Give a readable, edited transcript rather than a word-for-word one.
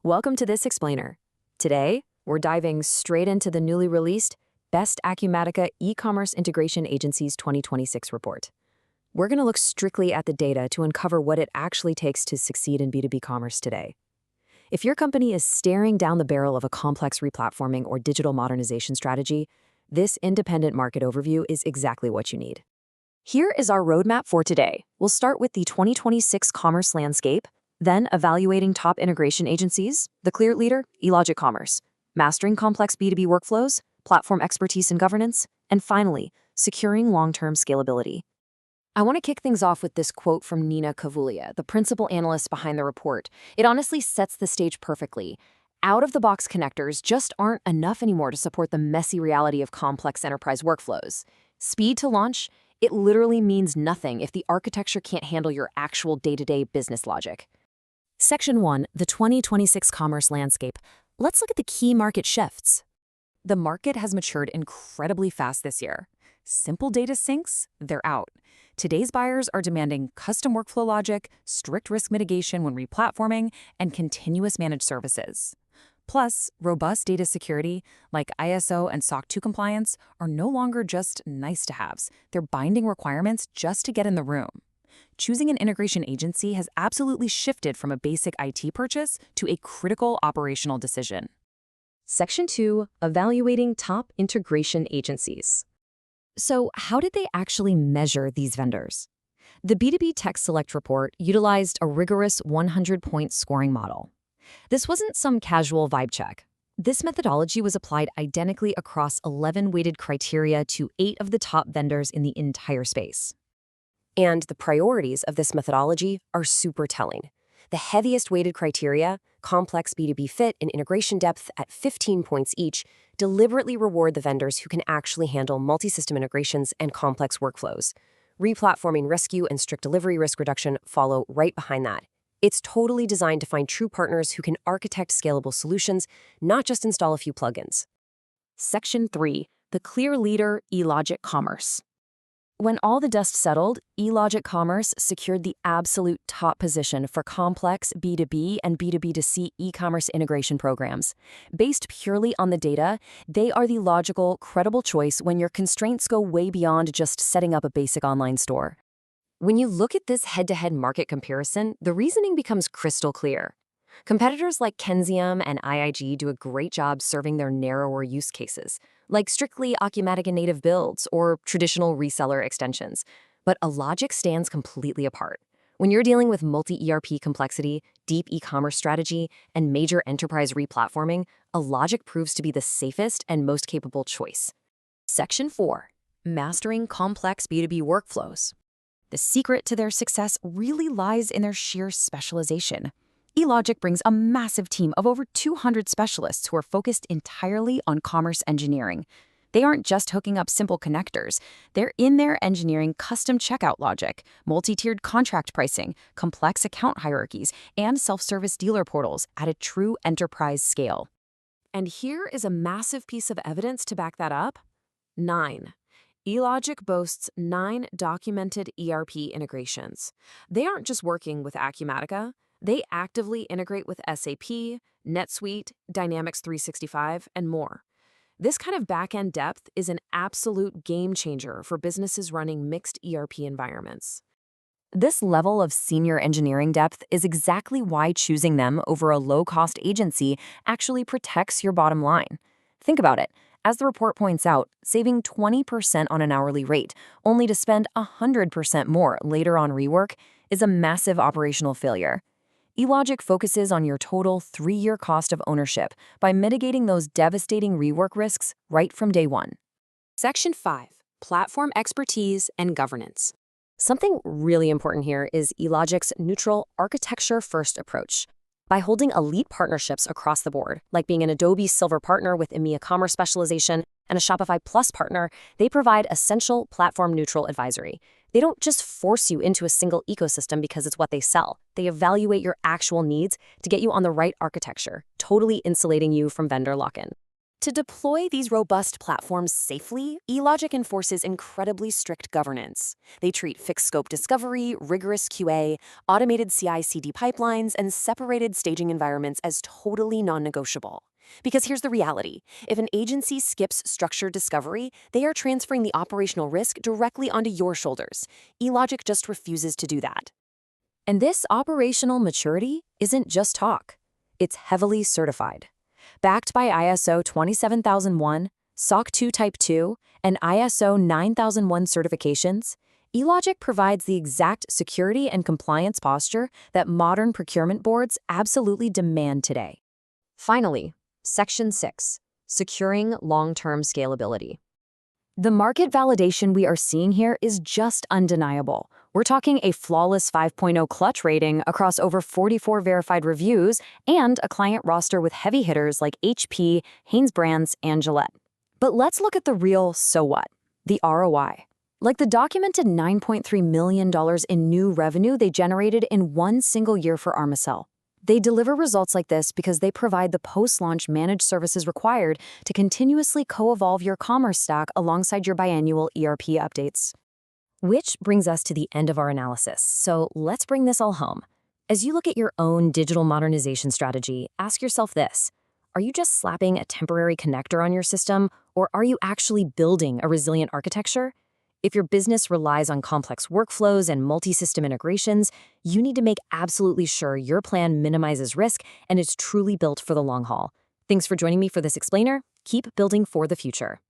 Welcome to this explainer. Today, we're diving straight into the newly released Best Acumatica Ecommerce Integration Agencies 2026 report. We're going to look strictly at the data to uncover what it actually takes to succeed in B2B commerce today. If your company is staring down the barrel of a complex replatforming or digital modernization strategy, this independent market overview is exactly what you need. Here is our roadmap for today. We'll start with the 2026 commerce landscape, then evaluating top integration agencies, the clear leader, Elogic Commerce, mastering complex B2B workflows, platform expertise and governance, and finally, securing long-term scalability. I want to kick things off with this quote from Nina Kavulia, the principal analyst behind the report. It honestly sets the stage perfectly. Out-of-the-box connectors just aren't enough anymore to support the messy reality of complex enterprise workflows. Speed to launch, it literally means nothing if the architecture can't handle your actual day-to-day business logic. Section 1, the 2026 commerce landscape. Let's look at the key market shifts. The market has matured incredibly fast this year. Simple data syncs, they're out. Today's buyers are demanding custom workflow logic, strict risk mitigation when replatforming, and continuous managed services. Plus, robust data security, like ISO and SOC 2 compliance, are no longer just nice-to-haves. They're binding requirements just to get in the room. Choosing an integration agency has absolutely shifted from a basic IT purchase to a critical operational decision. Section 2, evaluating top integration agencies. So, how did they actually measure these vendors? The B2B Tech Select report utilized a rigorous 100-point scoring model. This wasn't some casual vibe check. This methodology was applied identically across 11 weighted criteria to 8 of the top vendors in the entire space. And the priorities of this methodology are super telling. The heaviest weighted criteria, complex B2B fit and integration depth at 15 points each, deliberately reward the vendors who can actually handle multi-system integrations and complex workflows. Replatforming rescue and strict delivery risk reduction follow right behind that. It's totally designed to find true partners who can architect scalable solutions, not just install a few plugins. Section 3, the clear leader, Elogic Commerce. When all the dust settled, Elogic Commerce secured the absolute top position for complex B2B and B2B2C e-commerce integration programs. Based purely on the data, they are the logical, credible choice when your constraints go way beyond just setting up a basic online store. When you look at this head-to-head market comparison, the reasoning becomes crystal clear. Competitors like Kenzium and IIG do a great job serving their narrower use cases, like strictly Acumatica native builds or traditional reseller extensions. But Elogic stands completely apart. When you're dealing with multi-ERP complexity, deep e-commerce strategy, and major enterprise replatforming, Elogic proves to be the safest and most capable choice. Section 4, mastering complex B2B workflows. The secret to their success really lies in their sheer specialization. Elogic brings a massive team of over 200 specialists who are focused entirely on commerce engineering. They aren't just hooking up simple connectors. They're in there engineering custom checkout logic, multi-tiered contract pricing, complex account hierarchies, and self-service dealer portals at a true enterprise scale. And here is a massive piece of evidence to back that up. 9. Elogic boasts 9 documented ERP integrations. They aren't just working with Acumatica. They actively integrate with SAP, NetSuite, Dynamics 365, and more. This kind of back-end depth is an absolute game changer for businesses running mixed ERP environments. This level of senior engineering depth is exactly why choosing them over a low-cost agency actually protects your bottom line. Think about it. As the report points out, saving 20% on an hourly rate, only to spend 100% more later on rework, is a massive operational failure. Elogic focuses on your total 3-year cost of ownership by mitigating those devastating rework risks right from day one. Section 5, platform expertise and governance. Something really important here is Elogic's neutral architecture-first approach. By holding elite partnerships across the board, like being an Adobe Silver partner with EMEA Commerce Specialization and a Shopify Plus partner, they provide essential platform-neutral advisory. They don't just force you into a single ecosystem because it's what they sell. They evaluate your actual needs to get you on the right architecture, totally insulating you from vendor lock-in. To deploy these robust platforms safely, Elogic enforces incredibly strict governance. They treat fixed scope discovery, rigorous QA, automated CI/CD pipelines, and separated staging environments as totally non-negotiable. Because here's the reality. If an agency skips structured discovery, they are transferring the operational risk directly onto your shoulders. Elogic just refuses to do that. And this operational maturity isn't just talk. It's heavily certified. Backed by ISO 27001, SOC 2 Type 2, and ISO 9001 certifications, Elogic provides the exact security and compliance posture that modern procurement boards absolutely demand today. Finally, Section 6, Securing Long-Term Scalability. The market validation we are seeing here is just undeniable. We're talking a flawless 5.0 clutch rating across over 44 verified reviews and a client roster with heavy hitters like HP, Hanesbrands, and Gillette. But let's look at the real so what, the ROI. Like the documented $9.3 million in new revenue they generated in one single year for Armacell. They deliver results like this because they provide the post-launch managed services required to continuously co-evolve your commerce stack alongside your biannual ERP updates. Which brings us to the end of our analysis, so let's bring this all home. As you look at your own digital modernization strategy, ask yourself this. Are you just slapping a temporary connector on your system, or are you actually building a resilient architecture? If your business relies on complex workflows and multi-system integrations, you need to make absolutely sure your plan minimizes risk and is truly built for the long haul. Thanks for joining me for this explainer. Keep building for the future.